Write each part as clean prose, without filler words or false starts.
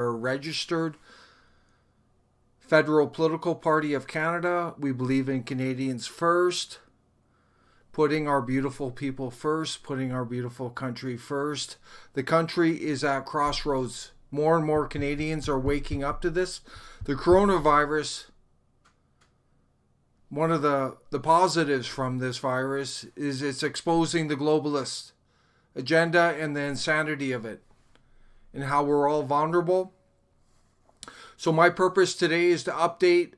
a registered federal political party of Canada. We believe in Canadians first, putting our beautiful people first, putting our beautiful country first. The country is at crossroads. More and more Canadians are waking up to this. The coronavirus, one of the positives from this virus is it's exposing the globalist agenda and the insanity of it and how we're all vulnerable. So my purpose today is to update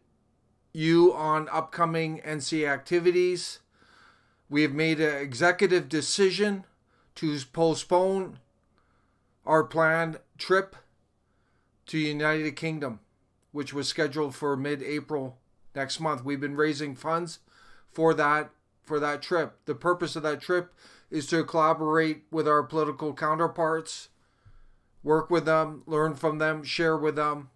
you on upcoming NCA activities. We have made an executive decision to postpone our planned trip to the United Kingdom, which was scheduled for mid-April next month. We've been raising funds for that trip. The purpose of that trip is to collaborate with our political counterparts, work with them, learn from them, share with them,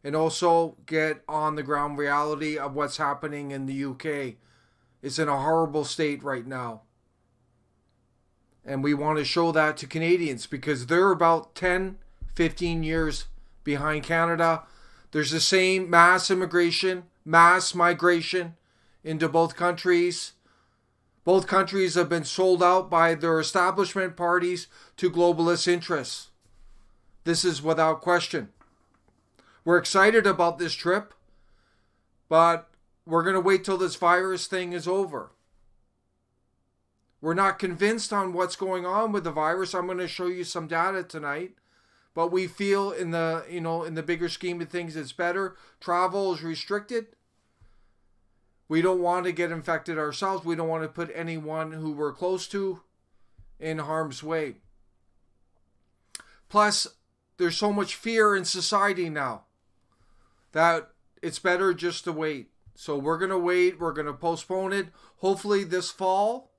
and also get on the ground reality of what's happening in the UK. It's in a horrible state right now. And we want to show that to Canadians because they're about 10, 15 years behind Canada. There's the same mass immigration, mass migration into both countries. Both countries have been sold out by their establishment parties to globalist interests. This is without question. We're excited about this trip, but we're going to wait till this virus thing is over. We're not convinced on what's going on with the virus. I'm going to show you some data tonight, but we feel in the bigger scheme of things, it's better. Travel is restricted. We don't want to get infected ourselves. We don't want to put anyone who we're close to in harm's way. Plus, there's so much fear in society now that it's better just to wait. So we're going to wait. We're going to postpone it. Hopefully this fall.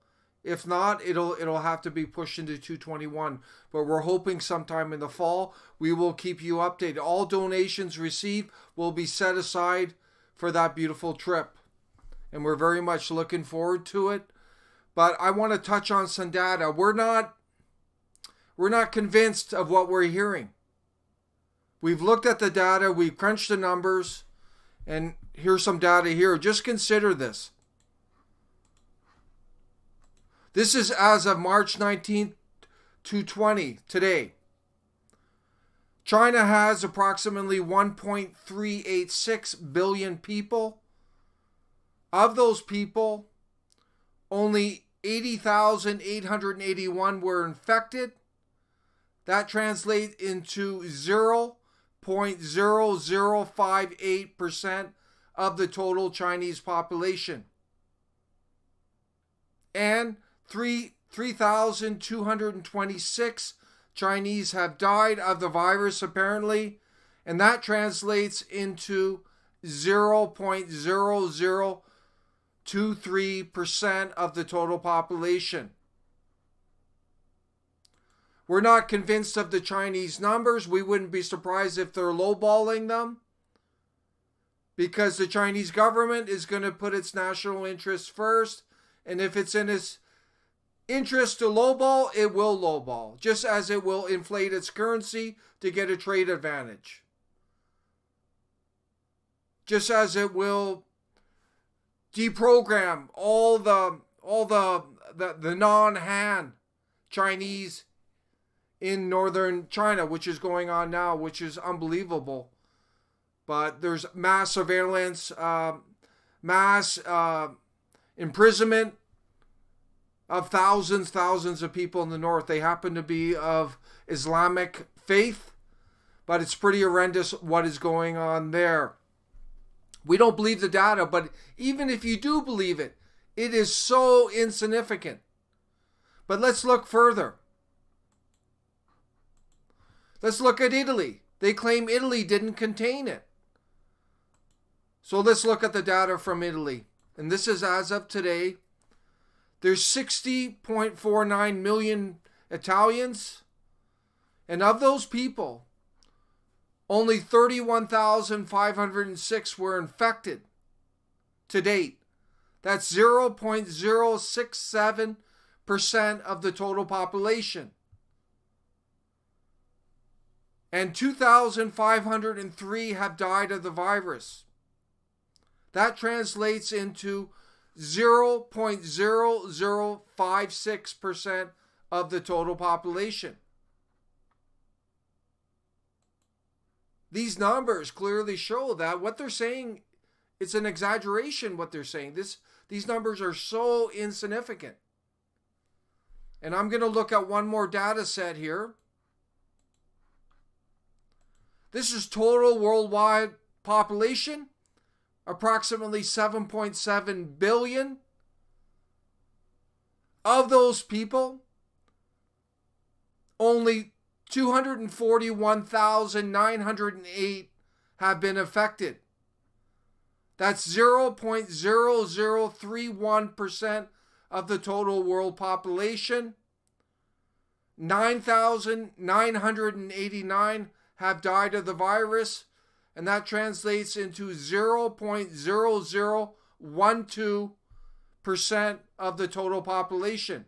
If not, it'll have to be pushed into 2021. But we're hoping sometime in the fall. We will keep you updated. All donations received will be set aside for that beautiful trip. And we're very much looking forward to it. But I want to touch on some data. We're not convinced of what we're hearing. We've looked at the data, we've crunched the numbers, and here's some data here. Just consider this. This is as of March 19th, 2020, today. China has approximately 1.386 billion people. Of those people, only 80,881 were infected. That translates into 0.0058% of the total Chinese population. And 3,226 Chinese have died of the virus apparently, and that translates into 0.0023% of the total population. We're not convinced of the Chinese numbers. We wouldn't be surprised if they're lowballing them, because the Chinese government is going to put its national interests first, and if it's in its interest to lowball, it will lowball, just as it will inflate its currency to get a trade advantage, just as it will deprogram all the non-Han Chinese in northern China, which is going on now, which is unbelievable. But there's mass surveillance, mass imprisonment of thousands of people in the north. They happen to be of Islamic faith, but it's pretty horrendous what is going on there. We don't believe the data, but even if you do believe it, it is so insignificant. But let's look further. Let's look at Italy. They claim Italy didn't contain it. So let's look at the data from Italy. And this is as of today. There's 60.49 million Italians. And of those people, only 31,506 were infected to date. That's 0.067% 1% of the total population. and 2,503 have died of the virus. That translates into 0.0056% of the total population. These numbers clearly show that what they're saying, it's an exaggeration what they're saying. These numbers are so insignificant. And I'm going to look at one more data set here. This is total worldwide population, approximately 7.7 billion. Of those people, only 241,908 have been affected. That's 0.0031% of the total world population. 9,989 have died of the virus, and that translates into 0.0012% of the total population.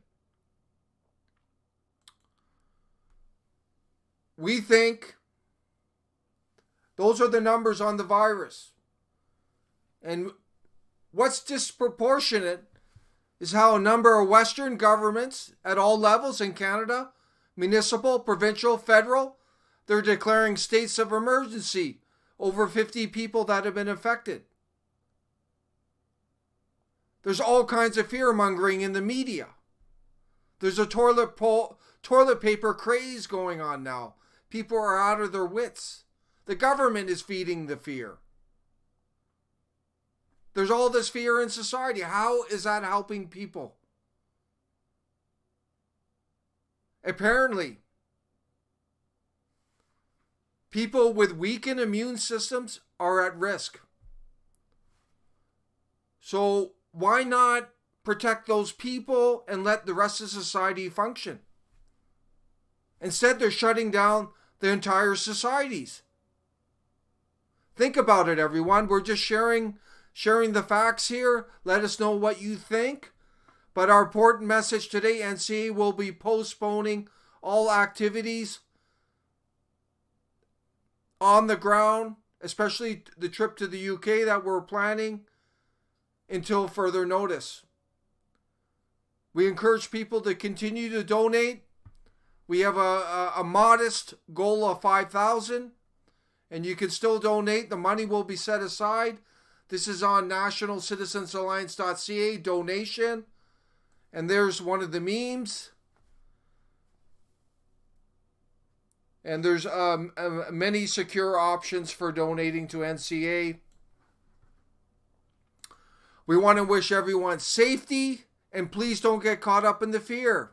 We think those are the numbers on the virus. And what's disproportionate is how a number of Western governments at all levels in Canada, municipal, provincial, federal, they're declaring states of emergency over 50 people that have been affected. There's all kinds of fear-mongering in the media. There's a toilet paper craze going on now. People are out of their wits. The government is feeding the fear. There's all this fear in society. How is that helping people? Apparently, people with weakened immune systems are at risk. So why not protect those people and let the rest of society function? Instead, they're shutting down the entire societies. Think about it, everyone. We're just sharing the facts here. Let us know what you think. But our important message today, NCA will be postponing all activities on the ground, especially the trip to the UK that we're planning, until further notice. We encourage people to continue to donate. We have a modest goal of $5,000, and you can still donate. The money will be set aside. This is on nationalcitizensalliance.ca donation. And there's one of the memes. And there's many secure options for donating to NCA. We want to wish everyone safety, and please don't get caught up in the fear.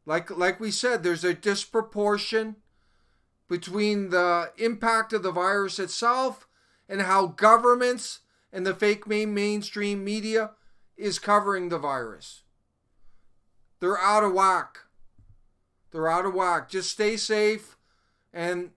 Like we said, there's a disproportion between the impact of the virus itself and how governments and the fake mainstream media is covering the virus. They're out of whack. They're out of whack. Just stay safe and